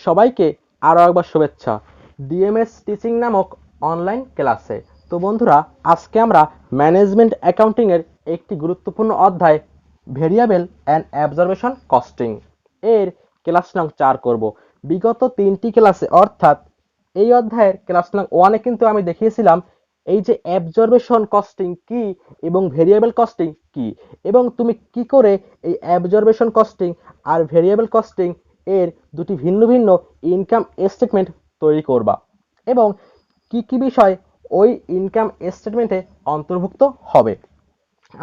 সবাইকে আরও একবার শুভেচ্ছা ডিএমএস টিচিং নামক অনলাইন ক্লাসে। তো বন্ধুরা, আজকে আমরা ম্যানেজমেন্ট অ্যাকাউন্টিংয়ের একটি গুরুত্বপূর্ণ অধ্যায় ভেরিয়েবল অ্যান্ড অ্যাবজর্বেশন কস্টিং এর ক্লাস নং 4 করব। বিগত 3টি ক্লাসে অর্থাৎ এই অধ্যায়ের ক্লাস নং 1-এ কিন্তু আমি দেখিয়েছিলাম এই যে অ্যাবজর্বেশন কস্টিং কি এবং ভেরিয়েবল কস্টিং কি, এবং তুমি কি করে এই অ্যাবজর্বেশন কস্টিং আর ভেরিয়েবল কস্টিং এর দুটি ভিন্ন ভিন্ন ইনকাম স্টেটমেন্ট তৈরি করবা, এবং কি কি বিষয় ওই ইনকাম স্টেটমেন্টে অন্তর্ভুক্ত হবে।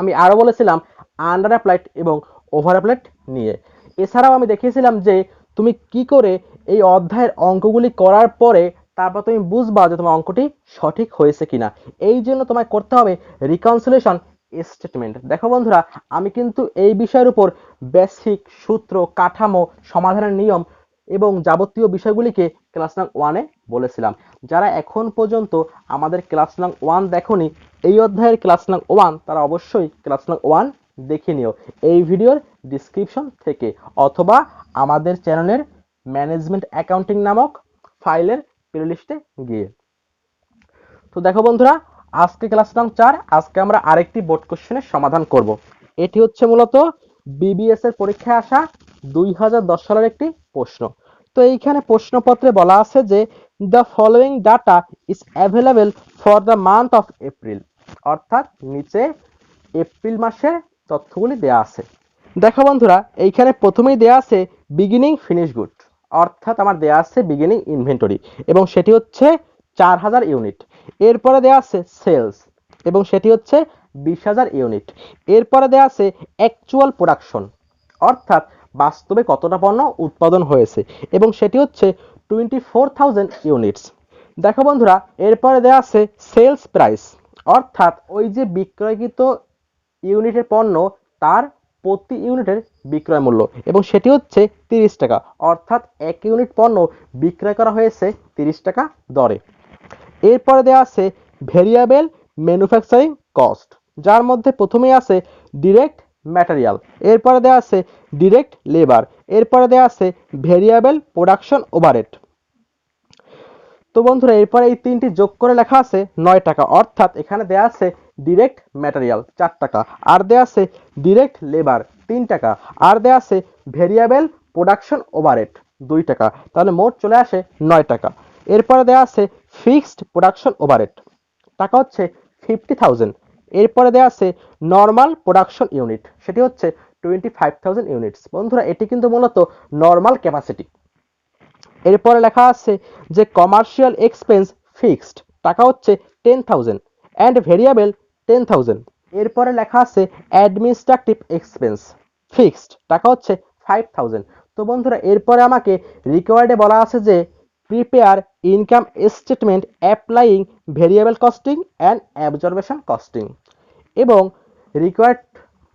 আমি আরও বলেছিলাম আন্ডার অ্যাপ্লাইড এবং ওভার অ্যাপ্লাইড নিয়ে। এছাড়াও আমি দেখিয়েছিলাম যে তুমি কি করে এই অধ্যায়ের অঙ্কগুলি করার পরে তারপর তুমি বুঝবা যে তোমার অঙ্কটি সঠিক হয়েছে কিনা। এই জন্য তোমায় করতে হবে রিকনসিলিয়েশন স্টেটমেন্ট। দেখো বন্ধুরা, আমি কিন্তু এই বিষয়ের উপর বেসিক সূত্র, কাঠামো, সমাধানের নিয়ম এবং যাবতীয় বিষয়গুলিকে ক্লাস নং 1-এ বলেছিলাম। যারা এখন পর্যন্ত আমাদের ক্লাস নং 1 দেখোনি, এই অধ্যায়ের ক্লাস নং 1 তারা অবশ্যই ক্লাস নং 1 দেখে নিও এই ভিডিওর ডিসক্রিপশন থেকে, অথবা আমাদের চ্যানেলের ম্যানেজমেন্ট অ্যাকাউন্টিং নামক ফাইলের প্লেলিস্টে গিয়ে। তো দেখো বন্ধুরা, আজকে ক্লাস নং 4 আজকে আমরা আরেকটি বোর্ড কোশ্চেনের সমাধান করব। এটি হচ্ছে মূলত বিবিএস এর পরীক্ষায় আসা 2010 সালের একটি প্রশ্ন। তো এইখানে প্রশ্নপত্রে বলা আছে যে the following data is available for the month of April, অর্থাৎ নিচে এপ্রিল মাসের তথ্যগুলি দেয়া আছে। দেখো বন্ধুরা, এইখানে প্রথমেই দেয়া আছে বিগিনিং ফিনিশ গুড, অর্থাৎ আমার দেয়া আছে বিগিনিং ইনভেন্টরি এবং সেটি হচ্ছে 4000 ইউনিট। এরপরে দেয়া আছে সেলস এবং সেটি হচ্ছে 20000 ইউনিট। এরপরে দেয়া আছে অ্যাকচুয়াল প্রোডাকশন, অর্থাৎ বাস্তবে কতটা পণ্য উৎপাদন হয়েছে, এবং সেটি হচ্ছে 24000 ইউনিটস। দেখো বন্ধুরা, এরপরে দেয়া আছে সেলস প্রাইস, অর্থাৎ ওই যে বিক্রয়কৃত ইউনিটের পণ্য তার প্রতি ইউনিটের বিক্রয় মূল্য, এবং সেটি হচ্ছে 30 টাকা, অর্থাৎ 1 ইউনিট পণ্য বিক্রয় করা হয়েছে 30 টাকা দরে। এরপরে দেওয়া আছে ভেরিয়েবল ম্যানুফ্যাকচারিং কস্ট, যার মধ্যে প্রথমেই আছে ডিরেক্ট ম্যাটেরিয়াল, এরপরে দেওয়া আছে ডিরেক্ট লেবার, এরপরে দেওয়া আছে ভেরিয়েবল প্রোডাকশন ওভারহেড। তো বন্ধুরা, এরপরে এই তিনটি যোগ করে লেখা আছে 9 টাকা, অর্থাৎ এখানে দেওয়া আছে ডিরেক্ট ম্যাটেরিয়াল 4 টাকা, আর দেওয়া আছে ডিরেক্ট লেবার 3 টাকা, আর দেওয়া আছে ভেরিয়েবল প্রোডাকশন ওভারহেড 2 টাকা, তাহলে মোট চলে আসে 9 টাকা। এরপরে দেওয়া আছে ফিক্সড প্রোডাকশন ওভারহেড, টাকা হচ্ছে 50,000। এরপরে দেওয়া আছে নর্মাল প্রোডাকশন ইউনিট, সেটি হচ্ছে 25,000 ইউনিটস। বন্ধুরা, এটি কিন্তু মূলত নর্মাল ক্যাপাসিটি। এরপরে লেখা আছে যে কমার্শিয়াল এক্সপেন্স ফিক্সড, টাকা হচ্ছে 10,000 অ্যান্ড ভেরিয়েবল 10,000। এরপরে লেখা আছে অ্যাডমিনিস্ট্রেটিভ এক্সপেন্স ফিক্সড, টাকা হচ্ছে 5,000। তো বন্ধুরা, এরপরে আমাকে রিকোয়ার্ডে বলা আছে যে prepare income statement applying variable costing and absorption costing, এবং রিকোয়ার্ড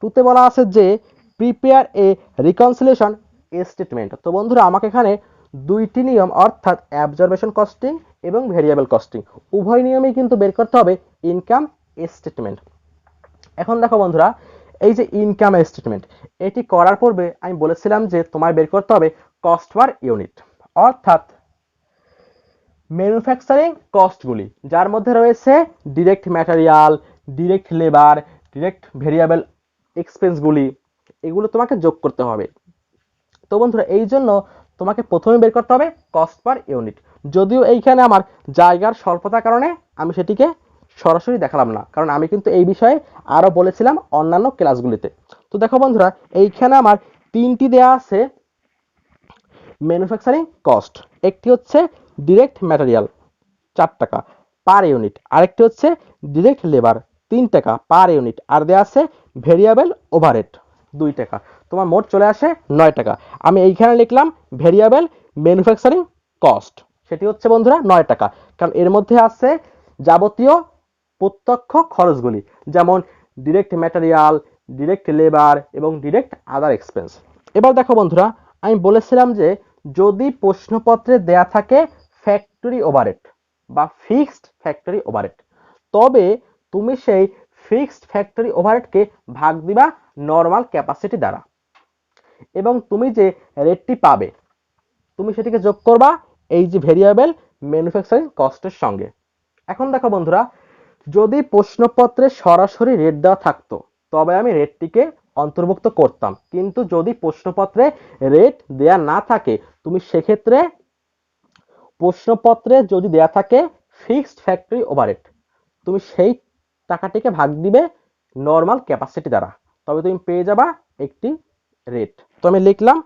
2-তে বলা আছে যে প্রিপেয়ার এ রিকনসিলিয়েশন স্টেটমেন্ট। তো বন্ধুরা, আমাকে এখানে দুইটি নিয়ম, অর্থাৎ অ্যাবজর্বেশন কস্টিং এবং ভেরিয়েবল কস্টিং, উভয় নিয়মেই কিন্তু বের করতে হবে ইনকাম স্টেটমেন্ট। এখন দেখো বন্ধুরা, এই যে ইনকাম স্টেটমেন্ট, এটি করার পূর্বে আমি বলেছিলাম যে তোমায় বের করতে হবে কস্ট পার ইউনিট, অর্থাৎ ম্যানুফ্যাকচারিং কস্টগুলি, যার মধ্যে রয়েছে direct material, direct labour, direct variable এক্সপেন্সগুলি, এগুলো তোমাকে যোগ করতে হবে। তো বন্ধুরা, এই জন্য তোমাকে প্রথমে বের করতে হবে কস্ট পার ইউনিট। যদিও এইখানে আমার জায়গার স্বল্পতার কারণে আমি সেটিকে সরাসরি দেখালাম না, কারণ আমি কিন্তু এই বিষয়ে আরও বলেছিলাম অন্যান্য ক্লাসগুলিতে। তো দেখো বন্ধুরা, এইখানে আমার তিনটি দেয়া আছে ম্যানুফ্যাকচারিং কস্ট। একটি হচ্ছে ডিরেক্ট ম্যাটেরিয়াল 4 টাকা পার ইউনিট, আরেকটি হচ্ছে ডিরেক্ট লেবার 3 টাকা পার ইউনিট, আর দেওয়া আছে ভেরিয়েবল ওভারহেড 2 টাকা। তোমার মোট চলে আসে 9 টাকা। আমি এইখানে লিখলাম ভেরিয়েবল ম্যানুফ্যাকচারিং কস্ট, সেটি হচ্ছে বন্ধুরা 9 টাকা, কারণ এর মধ্যে আছে যাবতীয় প্রত্যক্ষ খরচগুলি, যেমন ডিরেক্ট ম্যাটেরিয়াল, ডিরেক্ট লেবার এবং ডিরেক্ট আদার এক্সপেন্স। এবার দেখো বন্ধুরা, আমি বলেছিলাম যে যদি প্রশ্নপত্রে দেয়া থাকে ফ্যাক্টরি ওভারহেড বা ফিক্সড ফ্যাক্টরি ওভারহেড, তবে তুমি সেই ফিক্সড ফ্যাক্টরি ওভারহেডকে ভাগ দিবা নর্মাল ক্যাপাসিটি দ্বারা, এবং তুমি যে রেটটি পাবে তুমি সেটিকে যোগ করবা এই যে ভেরিয়েবল ম্যানুফ্যাকচারিং কস্টের সঙ্গে। এখন দেখো বন্ধুরা, যদি প্রশ্নপত্রে সরাসরি রেট দেওয়া থাকতো তবে আমি রেটটিকে অন্তর্ভুক্ত করতাম, কিন্তু যদি প্রশ্নপত্রে রেট দেয়া না থাকে তুমি সেক্ষেত্রে প্রশ্নপত্রে যদি দেয়া থাকে ফিক্সড ফ্যাক্টরি ওভারহেড, তুমি সেই টাকাটিকে ভাগ দিবে নর্মাল ক্যাপাসিটি দ্বারা, তবে তুমি পেয়ে যাবা একটি রেট। তো আমি লিখলাম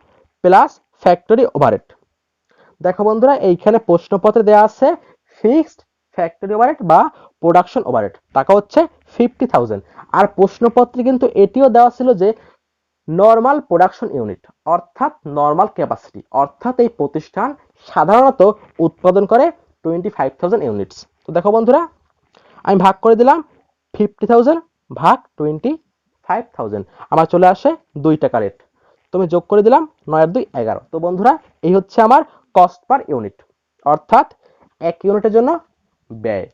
প্লাস ফ্যাক্টরি ওভারহেড। দেখো বন্ধুরা, এইখানে প্রশ্নপত্রে দেওয়া আছে ফিক্সড ফ্যাক্টরি ওভারহেড বা প্রোডাকশন ওভারহেড, টাকা হচ্ছে 50,000। আর প্রশ্নপত্রে কিন্তু এটিও দেওয়া ছিল যে নর্মাল প্রোডাকশন ইউনিট অর্থাৎ নর্মাল ক্যাপাসিটি, অর্থাৎ এই প্রতিষ্ঠান সাধারণত উৎপাদন করে 25,000 ইউনিটস। তো দেখো বন্ধুরা, আমি ভাগ করে দিলাম 50,000 ভাগ 25,000, আমার চলে আসে 2 টাকা রেট। তুমি যোগ করে দিলাম 9 আর 2 11। তো বন্ধুরা, এই হচ্ছে আমার কস্ট পার ইউনিট, অর্থাৎ 1 ইউনিটের জন্য ব্যয়।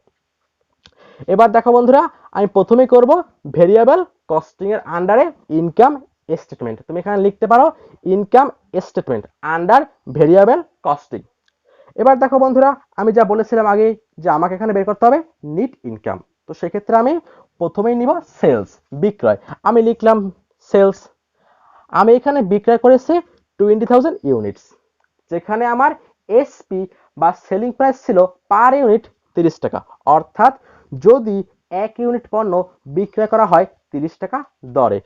এবার দেখো বন্ধুরা, আমি প্রথমেই করব ভেরিয়েবল কস্টিং এর আন্ডারে ইনকাম স্টেটমেন্ট। তুমি এখানে লিখতে পারো income statement under variable costing. এবার দেখো বন্ধুরা, আমি যা বলেছিলাম আগে যে আমাকে এখানে বের করতে হবে নেট ইনকাম। তো সেক্ষেত্রে আমি প্রথমেই নিব সেলস, বিক্রয়। আমি লিখলাম সেলস। আমি এখানে বিক্রয় করেছি 20,000 ইউনিটস, যেখানে আমার এসপি বা সেলিং প্রাইস ছিল পার ইউনিট 30 টাকা। অর্থাৎ যদি 1 ইউনিট পণ্য বিক্রয় করা হয় 30 টাকা দরে,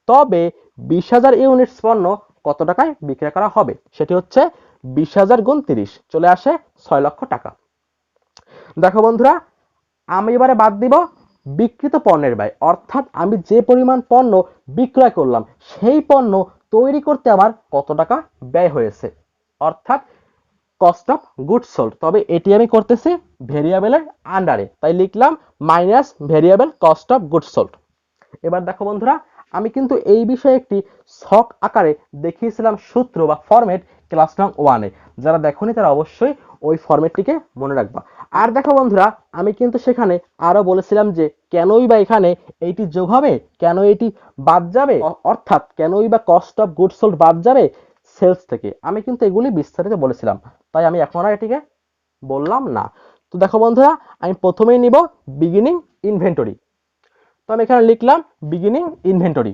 তবে 20,000 ইউনিটস পণ্য কত টাকায় বিক্রয় করা হবে? সেটি হচ্ছে 20,000 গুণ 30, চলে আসে 6 লক্ষ টাকা। দেখো বন্ধুরা, আমি এবারে বাদ দিব বিক্রিত পণ্যের ব্যয়, অর্থাৎ আমি যে পরিমাণ পণ্য বিক্রয় করলাম সেই পণ্য তৈরি করতে আমার কত টাকা ব্যয় হয়েছে, অর্থাৎ কস্ট অফ গুডস সোল্ড। তবে এটি আমি করতেছি ভেরিয়েবলের আন্ডারে, তাই লিখলাম minus variable cost of goods sold. এবার দেখো বন্ধুরা, আমি কিন্তু এই বিষয়ে একটি ছক আকারে দেখিয়েছিলাম সূত্র বা ফরম্যাট ক্লাস নং 1-এ। যারা দেখোনি তারা অবশ্যই ওই ফরম্যাটটিকে মনে রাখবা। আর দেখো বন্ধুরা, আমি কিন্তু সেখানে আরো বলেছিলাম যে কেনই বা এখানে এইটি যোগ হবে, কেন এটি বাদ যাবে, অর্থাৎ কেনই বা কস্ট অফ গুডস সোল্ড বাদ যাবে সেলস থেকে। আমি কিন্তু এগুলি বিস্তারিত বলেছিলাম, তাই আমি এখন আর এটিকে বললাম না। তো দেখো বন্ধুরা, আমি প্রথমেই নিব বিগিনিং ইনভেন্টরি। তো আমি এখানে লিখলাম বিগিনিং ইনভেন্টরি।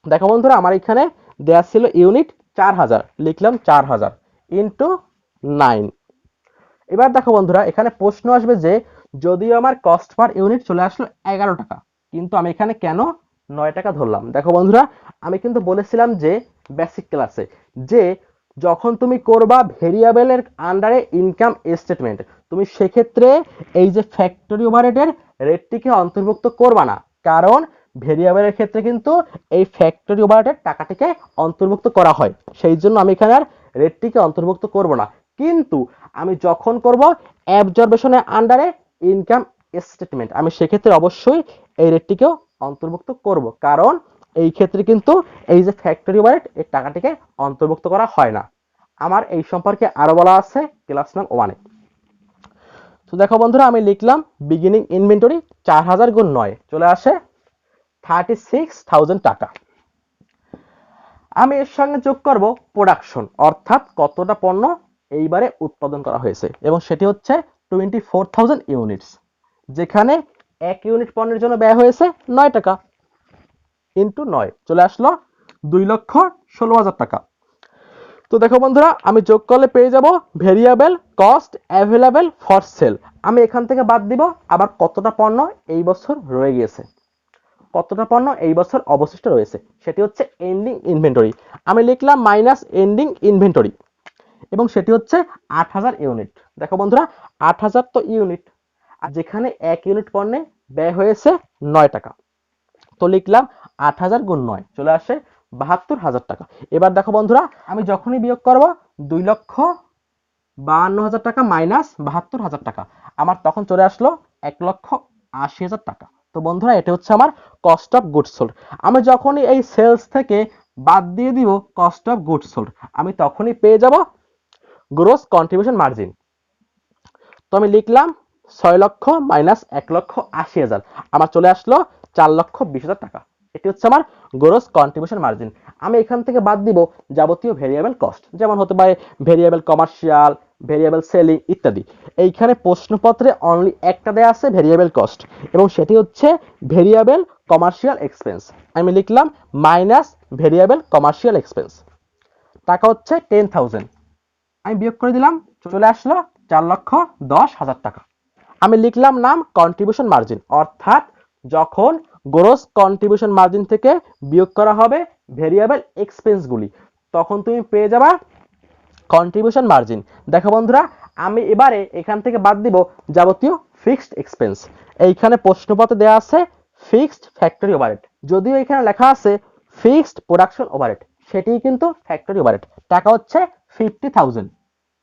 দেখো বন্ধুরা, আমার এখানে দেয়া ছিল ইউনিট 4000, লিখলাম 4000 ইন্টু 9। এবার দেখো বন্ধুরা, এখানে প্রশ্ন আসবে যে যদিও আমার কস্ট পার ইউনিট চলে আসলো 11 টাকা, কিন্তু আমি এখানে কেন 9 টাকা ধরলাম? দেখো বন্ধুরা, আমি কিন্তু বলেছিলাম যে বেসিক ক্লাসে যে যখন তুমি করবা ভেরিয়েবলের আন্ডারে ইনকাম স্টেটমেন্ট, তুমি সেক্ষেত্রে এই যে ফ্যাক্টরি ওভারহেডের রেটটিকে অন্তর্ভুক্ত করবা না, কারণ ভেরিয়েবলের ক্ষেত্রে কিন্তু এই ফ্যাক্টরি ওভারহেডের টাকাটিকে অন্তর্ভুক্ত করা হয়। সেই জন্য আমি এখানে আর রেটটিকে অন্তর্ভুক্ত করব না। কিন্তু আমি যখন করব অ্যাবজর্বেশনের আন্ডারে ইনকাম স্টেটমেন্ট, আমি সেক্ষেত্রে অবশ্যই এই রেটটিকেও অন্তর্ভুক্ত করব, কারণ এই ক্ষেত্রে কিন্তু এই যে ফ্যাক্টরি ওভারহেড এর টাকাটিকে অন্তর্ভুক্ত করা হয় না। আমার এই সম্পর্কে আরো বলা আছে ক্লাস নং 1-এ। তো দেখো বন্ধুরা, আমি লিখলাম বিগিনিং ইনভেন্টরি 4000 গুণ 9, চলে আসে 36,000 টাকা। আমি এর সঙ্গে যোগ করব প্রোডাকশন, অর্থাৎ কতটা পণ্য এইবারে উৎপাদন করা হয়েছে, এবং সেটি হচ্ছে 24,000 ইউনিটস, যেখানে 1 ইউনিট পণ্যের জন্য ব্যয় হয়েছে 9 টাকা, ইন্টু 9 চলে আসলো 2,16,000 টাকা। তো দেখো বন্ধুরা, আমি যোগ করলে পেয়ে যাব variable cost available for sale. আমি এখান থেকে বাদ দিব আবার কতটা পণ্য এই বছর রয়ে গিয়েছে, কতটা পণ্য এই বছর অবশিষ্ট রয়েছে, সেটি হচ্ছে এন্ডিং ইনভেন্টরি। আমি লিখলাম মাইনাস এন্ডিং ইনভেন্টরি, এবং সেটি হচ্ছে 8,000 ইউনিট। দেখো বন্ধুরা, 8,000 তো ইউনিট, আর যেখানে 1 ইউনিট পণ্যে ব্যয় হয়েছে 9 টাকা, তো লিখলাম 8,000 গুণ 9, চলে আসে 72,000 টাকা। এবার দেখো বন্ধুরা, আমি যখনই বিয়োগ করব 2,52,000 টাকা মাইনাস 72,000 টাকা, আমার তখন চলে আসলো 1,80,000 টাকা। তো বন্ধুরা, এটা হচ্ছে আমার কস্ট অফ গুডস সোল্ড। আমি যখনই এই সেলস থেকে বাদ দিয়ে দিব কস্ট অফ গুডস সোল্ড, আমি তখনই পেয়ে যাব গ্রোস কন্ট্রিবিউশন মার্জিন। তো আমি লিখলাম 6 লক্ষ মাইনাস 1,80,000, আমার চলে আসলো 4,20,000 টাকা। এটি হচ্ছে আমার গ্রোস কন্ট্রিবিউশন মার্জিন। আমি এখান থেকে বাদ দিব যাবতীয় ভেরিয়েবল কস্ট, যেমন হতে পারে ভেরিয়েবল কমার্শিয়াল, ভেরিয়েবল সেলিং ইত্যাদি। এইখানে প্রশ্নপত্রে অনলি একটা দেয়া আছে ভেরিয়েবল কস্ট, এবং সেটি হচ্ছে ভেরিয়েবল কমার্শিয়াল এক্সপেন্স। আমি লিখলাম মাইনাস ভেরিয়েবল কমার্শিয়াল এক্সপেন্স, টাকা হচ্ছে 10,000। আমি বিয়োগ করে দিলাম, চলে আসলো 4,10,000 টাকা। আমি লিখলাম নাম কন্ট্রিবিউশন মার্জিন, অর্থাৎ যখন গ্রোস কন্ট্রিবিউশন মার্জিন থেকে বিয়োগ করা হবে ভেরিয়েবল এক্সপেন্সগুলি, তখন তুমি পেয়ে যাবা কন্ট্রিবিউশন মার্জিন। দেখো বন্ধুরা, আমি এবারে এখান থেকে বাদ দিব যাবতীয় ফিক্সড এক্সপেন্স। এইখানে প্রশ্নপত্রে দেওয়া আছে ফিক্সড ফ্যাক্টরি ওভারহেড, যদিও এখানে লেখা আছে ফিক্সড প্রোডাকশন ওভারহেড, সেটিই কিন্তু ফ্যাক্টরি ওভারহেড। টাকা হচ্ছে 50,000,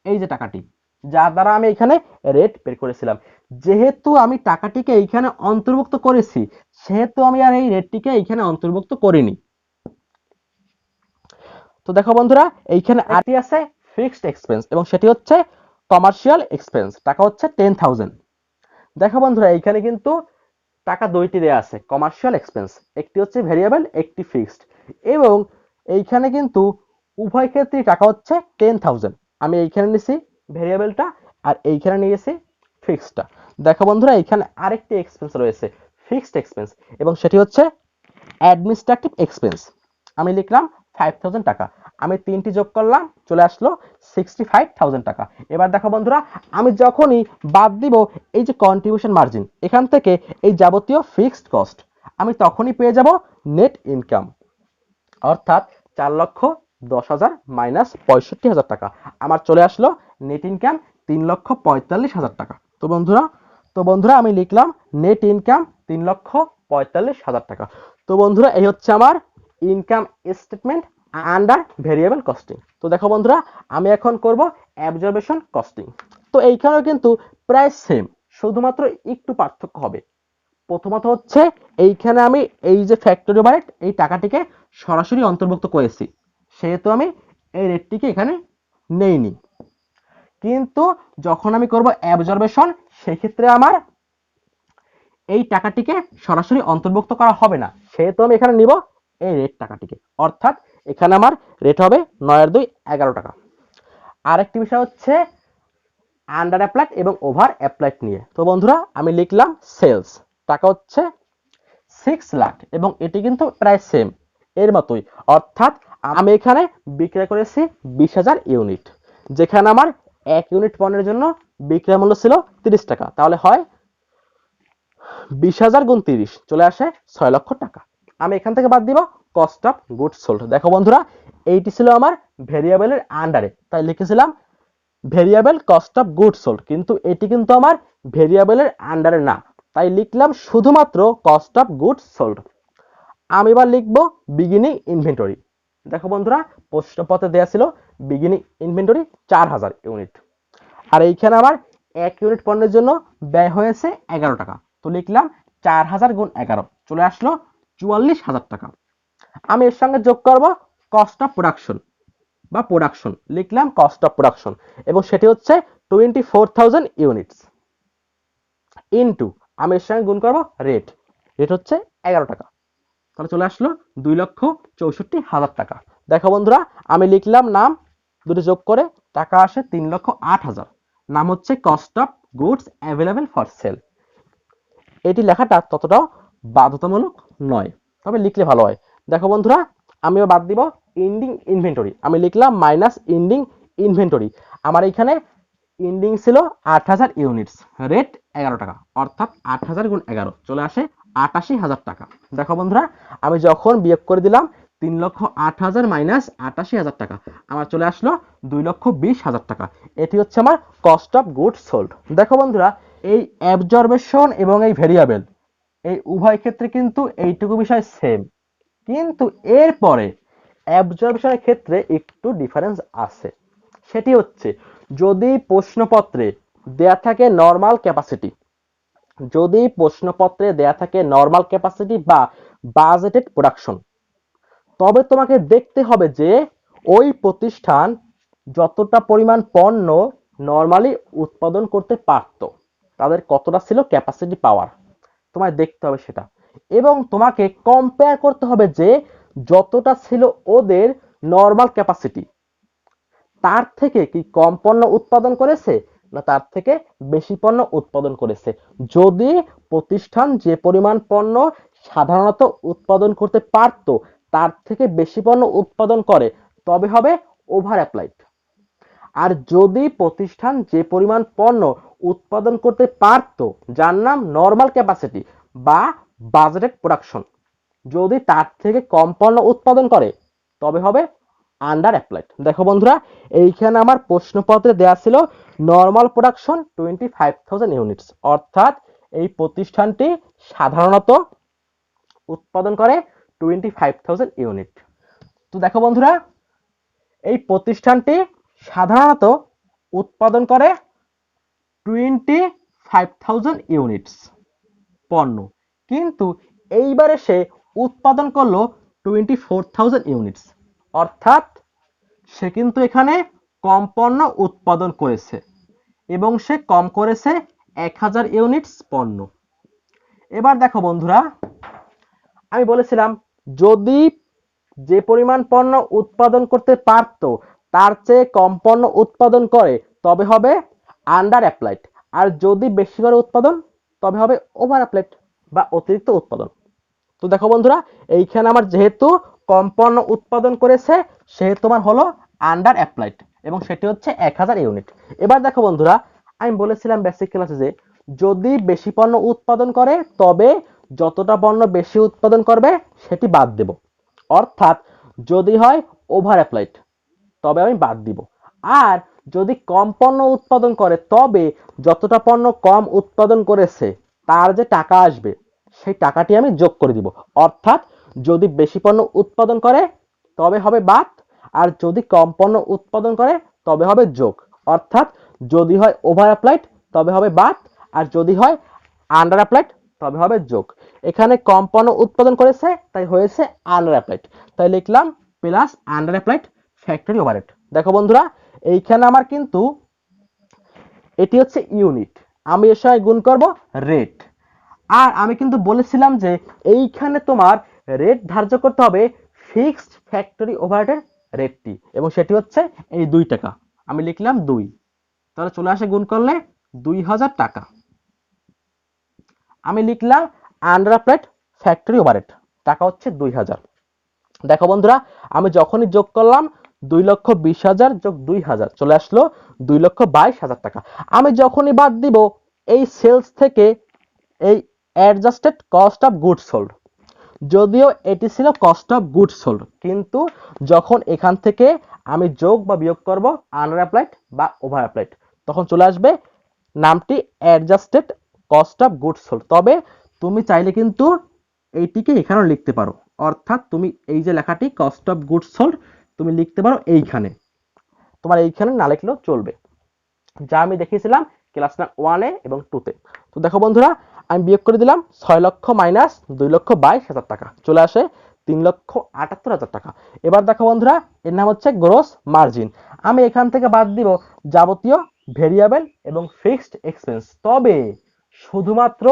এই যে টাকাটি, যার দ্বারা আমি এখানে রেট বের করেছিলাম। যেহেতু আমি টাকাটিকে এইখানে অন্তর্ভুক্ত করেছি, সেহেতু আমি আর এই রেটটিকে এইখানে অন্তর্ভুক্ত করিনি। তো দেখো বন্ধুরা, এইখানে আরটি আছে ফিক্সড এক্সপেন্স, এবং সেটি হচ্ছে কমার্শিয়াল এক্সপেন্স, টাকা হচ্ছে 10,000। দেখো বন্ধুরা, এইখানে কিন্তু টাকা দুইটি দেয়া আছে কমার্শিয়াল এক্সপেন্স, একটি হচ্ছে ভেরিয়েবল, একটি ফিক্সড, এবং এইখানে কিন্তু উভয় ক্ষেত্রেই টাকা হচ্ছে 10,000। আমি এইখানে নিয়েছি ভেরিয়েবলটা, আর এইখানে নিয়েছি ফিক্সডটা। দেখো বন্ধুরা, এইখানে আরেকটি এক্সপেন্স রয়েছে ফিক্সড এক্সপেন্স, এবং সেটি হচ্ছে অ্যাডমিনিস্ট্রেটিভ এক্সপেন্স। আমি লিখলাম 5,000 টাকা, আমি তিনটি যোগ করলাম, চলে আসলো 65,000 টাকা। এবার দেখো বন্ধুরা, আমি যখনই বাদ দিব এই যে কন্ট্রিবিউশন মার্জিন এখান থেকে এই যাবতীয় ফিক্সড কস্ট, আমি তখনই পেয়ে যাব নেট ইনকাম, অর্থাৎ 4,10,000 মাইনাস 65,000 টাকা। আমার চলে আসলো নেট ইনকাম 3,45,000 টাকা। তো বন্ধুরা আমি লিখলাম নেট ইনকাম 3,45,000 টাকা। তো বন্ধুরা, এই হচ্ছে আমার income statement under variable costing. তো দেখো বন্ধুরা, আমি এখন করব অ্যাবজর্বেশন কস্টিং। তো এইখানেও কিন্তু প্রায় সেম, শুধুমাত্র একটু পার্থক্য হবে। প্রথমত হচ্ছে এইখানে আমি এই যে ফ্যাক্টরি ওভারহেড এই টাকাটিকে সরাসরি অন্তর্ভুক্ত করেছি, সেহেতু আমি এই রেটটিকে এখানে নেইনি। কিন্তু যখন আমি করব অ্যাবজর্বেশন, সেক্ষেত্রে আমার এই টাকাটিকে সরাসরি অন্তর্ভুক্ত করা হবে না, সেহেতু আমি এখানে নিব এই রেট টাকাটিকে, অর্থাৎ এখানে আমার রেট হবে 9/2 টাকা। আরেকটি বিষয় হচ্ছে আন্ডার অ্যাপ্লাইড এবং ওভার অ্যাপ্লাইড নিয়ে। তো বন্ধুরা, আমি লিখলাম সেলস, টাকা হচ্ছে 6 লাখ, এবং এটি কিন্তু প্রায় সেম এর মতোই, অর্থাৎ আমি এখানে বিক্রয় করেছি 20,000 ইউনিট, যেখানে আমার 1 ইউনিট পণ্যের জন্য বিক্রয় মূল্য ছিল 30 টাকা, তাহলে হয় 20,000 গুণ 30, চলে আসে 6 লক্ষ টাকা। আমি এখান থেকে বাদ দিব কস্ট অফ গুডস সোল্ড। দেখো বন্ধুরা, এইটি ছিল আমার ভেরিয়েবলের আন্ডারে, তাই লিখেছিলাম variable cost of goods sold, কিন্তু এটি কিন্তু আমার ভেরিয়েবলের আন্ডারে না, তাই লিখলাম শুধুমাত্র কস্ট অফ গুডস সোল্ড। আমি এবার লিখব বিগিনিং ইনভেন্টরি। দেখো বন্ধুরা, প্রশ্নপত্রে দেওয়া ছিল বিগিনিং ইনভেন্টরি 4,000 ইউনিট, আর এইখানে আমার 1 ইউনিট পণ্যের জন্য ব্যয় হয়েছে 11 টাকা, তো লিখলাম 4,000 গুণ 11, চলে আসলো 44,000 টাকা। আমি এর সঙ্গে যোগ করব কস্ট অফ প্রোডাকশন বা প্রোডাকশন, লিখলাম কস্ট অফ প্রোডাকশন, এবং সেটি হচ্ছে 24,000 ইউনিটস ইনটু, আমি এর সঙ্গে গুণ করব রেট, রেট হচ্ছে 11 টাকা, তাহলে চলে আসলো 2,64,000 টাকা। দেখো বন্ধুরা, আমি লিখলাম নাম, দুটো যোগ করে টাকা আসে 3,08,000। নাম হচ্ছে cost of goods available for sale. এটি লেখাটা ততটাও বাধ্যতামূলক নয়, তবে লিখলে ভালো হয়। দেখো বন্ধুরা, আমিও বাদ দিব ইন্ডিং ইনভেন্টরি, আমি লিখলাম মাইনাস ইন্ডিং ইনভেন্টরি। আমার এখানে ইন্ডিং ছিল 8,000 ইউনিটস, রেট 11 টাকা, অর্থাৎ 8,000 গুণ 11, চলে আসে 88,000 টাকা। দেখো বন্ধুরা, আমি যখন বিয়োগ করে দিলাম 3,08,000 মাইনাস 88,000 টাকা, আমার চলে আসলো 2,20,000 টাকা। এটি হচ্ছে আমার কস্ট অফ গুডস সোল্ড। দেখো বন্ধুরা, এই অ্যাবজর্বেশন এবং এই ভেরিয়েবল এই উভয় ক্ষেত্রে কিন্তু এইটুকু বিষয় সেম, কিন্তু এরপরে অ্যাবজর্বেশনের ক্ষেত্রে একটু ডিফারেন্স আছে। সেটি হচ্ছে যদি প্রশ্নপত্রে দেয়া থাকে নরমাল ক্যাপাসিটি, যদি প্রশ্নপত্রে দেয়া থাকে নরমাল ক্যাপাসিটি বা বাজেটেড প্রোডাকশন, তবে তোমাকে দেখতে হবে যে ওই প্রতিষ্ঠান যতটা পরিমাণ পণ্য নরমালি উৎপাদন করতে পারত, তাদের কতটা ছিল ক্যাপাসিটি পাওয়ার, তোমায় দেখতে হবে সেটা। এবং তোমাকে কম্পেয়ার করতে হবে যে যতটা ছিল ওদের নর্মাল ক্যাপাসিটি তার থেকে কি কম পণ্য উৎপাদন করেছে না তার থেকে বেশি পণ্য উৎপাদন করেছে। যদি প্রতিষ্ঠান যে পরিমাণ পণ্য সাধারণত উৎপাদন করতে পারত তার থেকে বেশি পণ্য উৎপাদন করে তবে হবে ওভার অ্যাপ্লাইড। আর যদি প্রতিষ্ঠান যে পরিমাণ পণ্য উৎপাদন করতে পারত যার নাম নর্মাল ক্যাপাসিটি বা বাজেটেড প্রোডাকশন, যদি তার থেকে কম পণ্য উৎপাদন করে তবে হবে আন্ডার অ্যাপ্লাইড। দেখো বন্ধুরা, এইখানে আমার প্রশ্নপত্রে দেওয়া ছিল নর্মাল প্রোডাকশন 25,000 ইউনিটস, অর্থাৎ এই প্রতিষ্ঠানটি সাধারণত উৎপাদন করে 25,000 ইউনিট। তো দেখো বন্ধুরা, এই প্রতিষ্ঠানটি সাধারণত উৎপাদন করে 25,000 ইউনিটস পণ্য, কিন্তু এইবারে সে উৎপাদন করলো 24,000 ইউনিটস, অর্থাৎ সে কিন্তু এখানে কম পণ্য উৎপাদন করেছে এবং সে কম করেছে 1,000 ইউনিটস পণ্য। এবার দেখো বন্ধুরা, আমি বলেছিলাম যদি যে পরিমাণ পণ্য উৎপাদন করতে পারতো তার চেয়ে কম পণ্য উৎপাদন করে তবে হবে আন্ডার অ্যাপ্লাইড, আর যদি বেশি করে উৎপাদন তবে হবে ওভার অ্যাপ্লাইড বা অতিরিক্ত উৎপাদন। তো দেখো বন্ধুরা, এইখানে আমার যেহেতু কম পণ্য উৎপাদন করেছে সেহেতু আমার হলো আন্ডার অ্যাপ্লাইড এবং সেটি হচ্ছে 1,000 ইউনিট। এবার দেখো বন্ধুরা, আমি বলেছিলাম বেসিক ক্লাসে যে যদি বেশি পণ্য উৎপাদন করে তবে যতটা পণ্য বেশি উৎপাদন করবে সেটি বাদ দেব, অর্থাৎ যদি হয় ওভার অ্যাপ্লাইড তবে আমি বাদ দিব, আর যদি কম পণ্য উৎপাদন করে তবে যতটা পণ্য কম উৎপাদন করেছে তার যে টাকা আসবে সেই টাকাটি আমি যোগ করে দিব, অর্থাৎ যদি বেশি পণ্য উৎপাদন করে তবে হবে বাদ, আর যদি কম পণ্য উৎপাদন করে তবে হবে যোগ, অর্থাৎ যদি হয় ওভার অ্যাপ্লাইড তবে হবে বাদ, আর যদি হয় আন্ডার অ্যাপ্লাইড তবে হবে যোগ। এখানে কম পণ্য উৎপাদন করেছে তাই হয়েছে আন্ডার অ্যাপ্লাইড, তাই লিখলাম plus under applied factory overhead. দেখো বন্ধুরা, এইখানে আমার কিন্তু এটি হচ্ছে ইউনিট, আমি এর সঙ্গে গুণ করব রেট, আর আমি কিন্তু বলেছিলাম যে এইখানে তোমার রেট ধার্য করতে হবে ফিক্সড ফ্যাক্টরি ওভারহেডের রেটটি, এবং সেটি হচ্ছে এই 2 টাকা, আমি লিখলাম 2, তাহলে চলে আসে গুণ করলে 2,000 টাকা। আমি লিখলাম আন্ডার অ্যাপ্লাইড ফ্যাক্টরি ওভারহেড টাকা হচ্ছে 2,000। দেখো বন্ধুরা, আমি যখনই যোগ করলাম 2,20,000 যোগ 2,000 চলে আসলো 2,22,000 টাকা। আমি যখনই বাদ দিব এই সেলস থেকে এই adjusted cost of goods sold, যদিও এটি ছিল কস্ট অফ গুডস সোল্ড, কিন্তু যখন এখান থেকে আমি যোগ বা বিয়োগ করব আন্ডার অ্যাপ্লাইড বা ওভার অ্যাপ্লাইড তখন চলে আসবে নামটি adjusted cost of goods sold. তবে তুমি চাইলে কিন্তু এইটিকে এখানেও লিখতে পারো, অর্থাৎ তুমি এই যে লেখাটি কস্ট অফ গুডস সোল্ড তুমি লিখতে পারো এইখানে, তোমার এইখানে না লিখলেও চলবে, যা আমি দেখিয়েছিলাম ক্লাস 1 এবং 2-তে। তো দেখো বন্ধুরা, আমি বিয়োগ করে দিলাম 6 লক্ষ মাইনাস 2,22,000 টাকা, চলে আসে 3,78,000 টাকা। এবার দেখো বন্ধুরা, এর নাম হচ্ছে গ্রোস মার্জিন। আমি এখান থেকে বাদ দিব যাবতীয় ভেরিয়েবল এবং ফিক্সড এক্সপেন্স, তবে শুধুমাত্র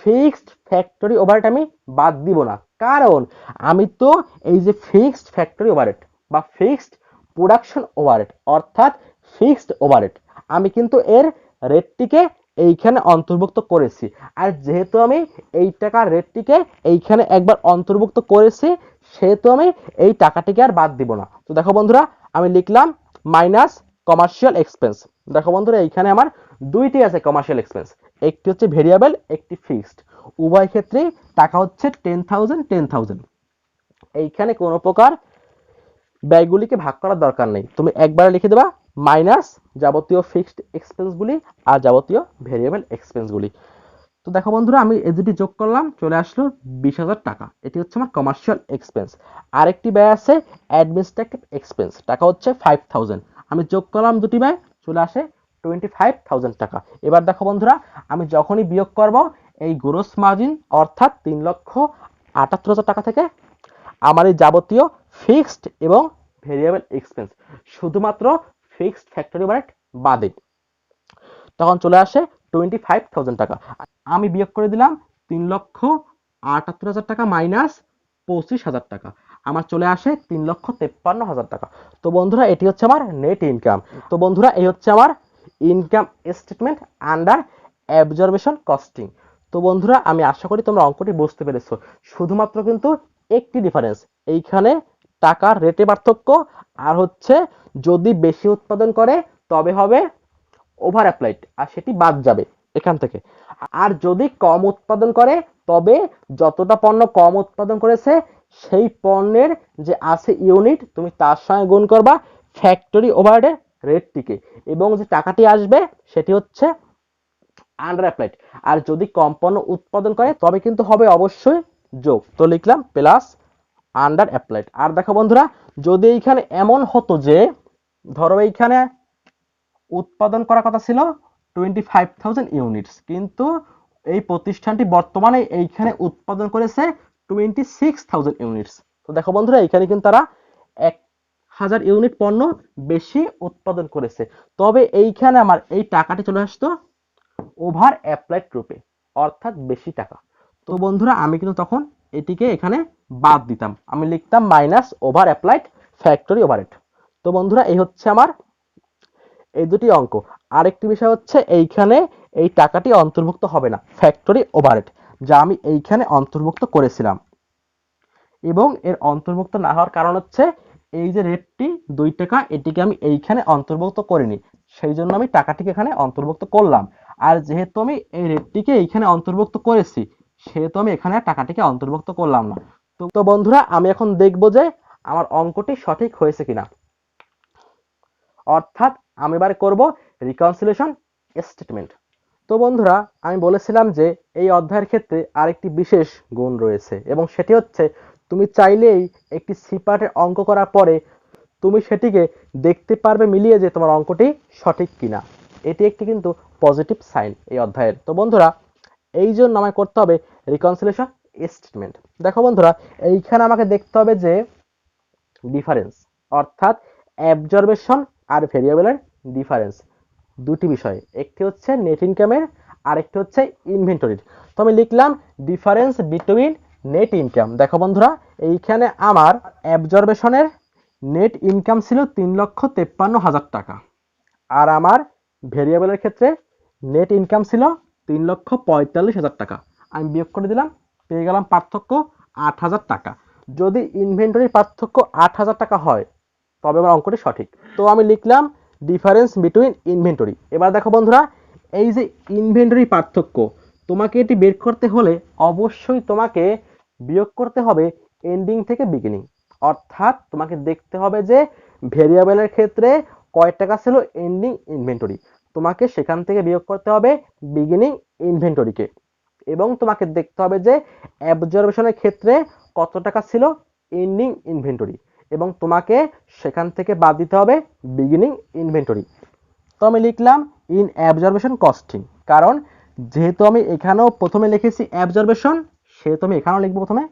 ফিক্সড ফ্যাক্টরি ওভারহেড আমি বাদ দিব না, কারণ আমি তো এই যে ফিক্সড ফ্যাক্টরি ওভারহেড বা ফিক্সড প্রোডাকশন ওভারহেড অর্থাৎ ফিক্সড ওভারহেড আমি কিন্তু এর রেটটিকে এইখানে অন্তর্ভুক্ত করেছি, আর যেহেতু আমি এই টাকার রেটটিকে এইখানে একবার অন্তর্ভুক্ত করেছি সেহেতু আমি এই টাকাটিকে আর বাদ দিব না। তো দেখো বন্ধুরা, আমি লিখলাম মাইনাস কমার্শিয়াল এক্সপেন্স। দেখো বন্ধুরা, এইখানে আমার দুইটি আছে কমার্শিয়াল এক্সপেন্স, একটি হচ্ছে ভেরিয়েবল, একটি ফিক্সড, উভয় ক্ষেত্রেই টাকা হচ্ছে 10,000 10,000। এইখানে কোনো প্রকার ব্যয়গুলিকে ভাগ করার দরকার নেই, তুমি একবারে লিখে দেবা মাইনাস যাবতীয় ফিক্সড এক্সপেন্সগুলি আর যাবতীয় ভেরিয়েবল এক্সপেন্সগুলি। তো দেখো বন্ধুরা, আমি এই দুটি যোগ করলাম চলে আসলো 20,000 টাকা, এটি হচ্ছে আমার কমার্শিয়াল এক্সপেন্স। আরেকটি ব্যয় আছে অ্যাডমিনিস্ট্রেটিভ এক্সপেন্স, টাকা হচ্ছে 5,000, আমি যোগ করলাম দুটি ব্যয় চলে আসে 25,000 টাকা। এবার দেখো বন্ধুরা, আমি যখনই বিয়োগ করব এই গ্রোস মার্জিন অর্থাৎ 3,78,000 টাকা থেকে আমার এই যাবতীয় ফিক্সড এবং ভেরিয়েবল এক্সপেন্স শুধুমাত্র ফিক্সড ফ্যাক্টরি ওভারহেড বাদে তখন চলে আসে 25,000 টাকা। আমি বিয়োগ করে দিলাম 3,78,000 78,000 টাকা মাইনাস 25,000 টাকা, আমার চলে আসে 3,53,000 টাকা। তো বন্ধুরা এটি হচ্ছে আমার নেট ইনকাম। তো বন্ধুরা এই হচ্ছে আমার income statement under absorption costing. তো বন্ধুরা আমি আশা করি তোমরা অঙ্কটি বুঝতে পেরেছো। শুধুমাত্র কিন্তু একটি ডিফারেন্স, এইখানে টাকার রেটে পার্থক্য, আর হচ্ছে যদি বেশি উৎপাদন করে তবে হবে ওভার অ্যাপ্লাইড, আর সেটি বাদ যাবে এখান থেকে। আর যদি কম উৎপাদন করে তবে যতটা পণ্য কম উৎপাদন করেছে সেই পণ্যের যে আছে ইউনিট তুমি তার সঙ্গে গুণ করবা ফ্যাক্টরি ওভারহেডের রেটটিকে, এবং যে টাকাটি আসবে সেটি হচ্ছে আন্ডার অ্যাপ্লাইড। আর যদি কম পণ্য উৎপাদন করে তবে কিন্তু হবে অবশ্যই যোগ। তো লিখলাম প্লাস আন্ডার অ্যাপ্লাইড। আর দেখো বন্ধুরা, যদি এইখানে এমন হতো যে ধরো এইখানে উৎপাদন করার কথা ছিল 25,000 ইউনিটস, কিন্তু এই প্রতিষ্ঠানটি বর্তমানে এইখানে উৎপাদন করেছে 26,000 ইউনিটস। তো দেখো বন্ধুরা এইখানে কিন্তু তারা 1,000 ইউনিট পণ্য বেশি উৎপাদন করেছে, তবে এইখানে আমার এই টাকাটি চলে আসতো ওভার অ্যাপ্লাইড রূপে, অর্থাৎ বেশি টাকা। তো বন্ধুরা আমি কিন্তু তখন এটিকে এখানে বাদ দিতাম, আমি লিখতাম minus over applied factory overhead. তো বন্ধুরা এই হচ্ছে আমার এই দুটি অঙ্ক। আরেকটি বিষয় হচ্ছে এইখানে এই টাকাটি অন্তর্ভুক্ত হবে না ফ্যাক্টরি ওভারহেড, যা আমি এইখানে অন্তর্ভুক্ত করেছিলাম, এবং এর অন্তর্ভুক্ত না হওয়ার কারণ হচ্ছে এই যে রেটটি 2 টাকা এটিকে আমি এইখানে অন্তর্ভুক্ত করিনি, সেই জন্য আমি টাকাটিকে এখানে অন্তর্ভুক্ত করলাম। আর যেহেতু আমি এই রেটটিকে এইখানে অন্তর্ভুক্ত করেছি সেহেতু আমি এখানে টাকাটিকে অন্তর্ভুক্ত করলাম না। তো বন্ধুরা আমি এখন দেখব যে আমার অঙ্কটি সঠিক হয়েছে কিনা, অর্থাৎ আমি এবার করব রিকনসিলিয়েশন স্টেটমেন্ট। তো বন্ধুরা আমি বলেছিলাম যে এই অধ্যায়ের ক্ষেত্রে আরেকটি বিশেষ গুণ রয়েছে, এবং সেটি হচ্ছে তুমি চাইলেই একটি সি পার্টের অঙ্ক করার পরে তুমি সেটিকে দেখতে পারবে মিলিয়ে যে তোমার অঙ্কটি সঠিক কিনা। এটি একটি কিন্তু পজিটিভ সাইন এই অধ্যায়ের। তো বন্ধুরা এই জন্য আমায় করতে হবে রিকনসিলিয়েশন স্টেটমেন্ট। দেখো বন্ধুরা এইখানে আমাকে দেখতে হবে যে ডিফারেন্স, অর্থাৎ অ্যাবজর্বেশন আর ভেরিয়েবলের ডিফারেন্স, দুটি বিষয়, একটি হচ্ছে নেট ইনকামের আর একটি হচ্ছে ইনভেন্টরির। তো আমি লিখলাম ডিফারেন্স বিটুইন নেট ইনকাম। দেখো বন্ধুরা এইখানে আমার অ্যাবজর্বেশনের নেট ইনকাম ছিল 3,53,000 টাকা, আর আমার ভেরিয়েবলের ক্ষেত্রে নেট ইনকাম ছিল 3,45,000 টাকা। আমি বিয়োগ করে দিলাম, পেয়ে গেলাম পার্থক্য 8,000 টাকা। যদি ইনভেন্টরির পার্থক্য 8,000 টাকা হয় তবে আমার অঙ্কটি সঠিক। তো আমি লিখলাম ডিফারেন্স বিটুইন ইনভেন্টরি। এবার দেখো বন্ধুরা এই যে ইনভেন্টরি পার্থক্য, তোমাকে এটি বের করতে হলে অবশ্যই তোমাকে বিয়োগ করতে হবে এন্ডিং থেকে বিগিনিং, অর্থাৎ তোমাকে দেখতে হবে যে ভেরিয়েবলের ক্ষেত্রে কয় টাকা ছিল এন্ডিং ইনভেন্টরি, তোমাকে সেখান থেকে বিয়োগ করতে হবে বিগিনিং ইনভেন্টরিকে, এবং তোমাকে দেখতে হবে যে অ্যাবজর্বেশনের ক্ষেত্রে কত টাকা ছিল এন্ডিং ইনভেন্টরি, এবং তোমাকে সেখান থেকে বাদ দিতে হবে বিগিনিং ইনভেন্টরি। তো আমি লিখলাম ইন অ্যাবজর্বেশন কস্টিং, কারণ যেহেতু আমি এখানেও প্রথমে লিখেছি অ্যাবজর্বেশন সেহেতু আমি এখানেও লিখবো প্রথমে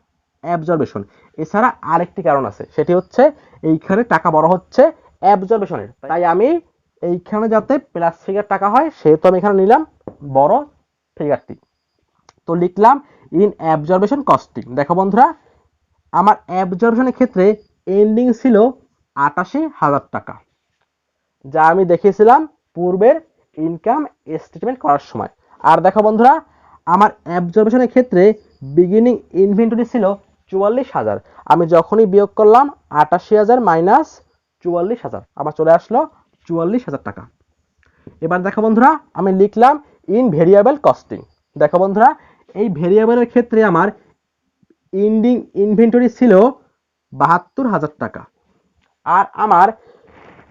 অ্যাবজর্বেশন। এছাড়া আরেকটি কারণ আছে, সেটি হচ্ছে এইখানে টাকা বড় হচ্ছে অ্যাবজর্বেশনের, তাই আমি এইখানে যাতে প্লাস ফিগার টাকা হয় সেহেতু আমি এখানে নিলাম বড় ফিগারটি। তো লিখলাম ইন অ্যাবজর্বেশন কস্টিং। দেখো বন্ধুরা আমার অ্যাবজর্বেশনের ক্ষেত্রে এন্ডিং ছিল 88,000 টাকা, যা আমি দেখিয়েছিলাম পূর্বের ইনকাম স্টেটমেন্ট করার সময়। আর দেখো বন্ধুরা আমার অ্যাবজর্বেশনের ক্ষেত্রে বিগিনিং ইনভেন্টরি ছিল 44,000, আমি যখনই বিয়োগ করলাম 88,000 মাইনাস 44,000 আমার চলে আসলো 44,000 টাকা। এবার দেখো বন্ধুরা আমি লিখলাম ইন ভেরিয়েবল কস্টিং। দেখো বন্ধুরা এই ভেরিয়েবলের ক্ষেত্রে আমার এন্ডিং ইনভেন্টরি ছিল 72,000 টাকা, আর আমার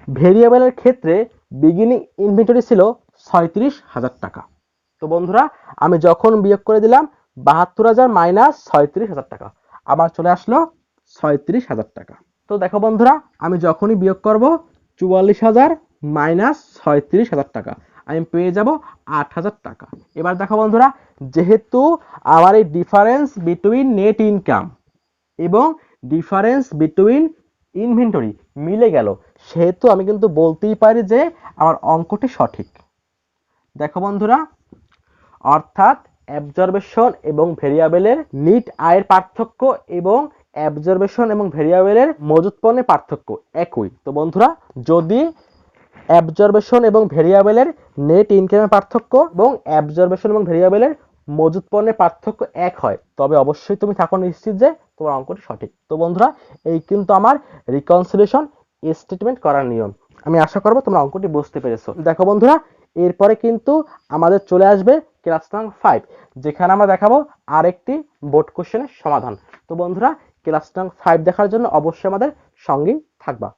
ভেরিয়েবলের ক্ষেত্রে বিগিনিং ইনভেন্টরি ছিল 37,000 টাকা। তো বন্ধুরা আমি যখন বিয়োগ করে দিলাম 72,000 মাইনাস 37,000 টাকা আমার চলে আসলো 36,000 টাকা। তো দেখো বন্ধুরা আমি যখনই বিয়োগ করব 44,000 মাইনাস 37,000 টাকা আমি পেয়ে যাব 8,000 টাকা। এবার দেখো বন্ধুরা যেহেতু আমার এই ডিফারেন্স বিটুইন নেট ইনকাম এবং ডিফারেন্স বিটুইন ইনভেন্টরি মিলে গেল সেহেতু আমি কিন্তু বলতেই পারি যে আমার অঙ্কটি সঠিক। দেখো বন্ধুরা অর্থাৎ অ্যাবজর্বেশন এবং ভেরিয়েবলের নিট আয়ের পার্থক্য এবং অ্যাবজর্বেশন এবং ভেরিয়েবলের মজুত পণ্যের পার্থক্য একই। তো বন্ধুরা, যদি অ্যাবজর্বেশন এবং ভেরিয়েবলের নেট ইনকামের পার্থক্য এবং অ্যাবজর্বেশন এবং ভেরিয়েবলের মজুত পণ্যের পার্থক্য এক হয়, তবে অবশ্যই তুমি থাকো নিশ্চিত যে তোমার অঙ্কটি সঠিক। তো বন্ধুরা, এই কিন্তু আমার রিকনসিলিয়েশন স্টেটমেন্ট করার নিয়ম। আমি আশা করবো তোমরা অঙ্কটি বুঝতে পেরেছো। দেখো বন্ধুরা, এরপরে কিন্তু আমাদের চলে আসবে ক্লাস নং 5, যেখানে আমরা দেখাবো আরেকটি বোর্ড কোশ্চেনের সমাধান। তো বন্ধুরা, ক্লাস নং 5 দেখার জন্য অবশ্যই আমাদের সঙ্গেই থাকবা।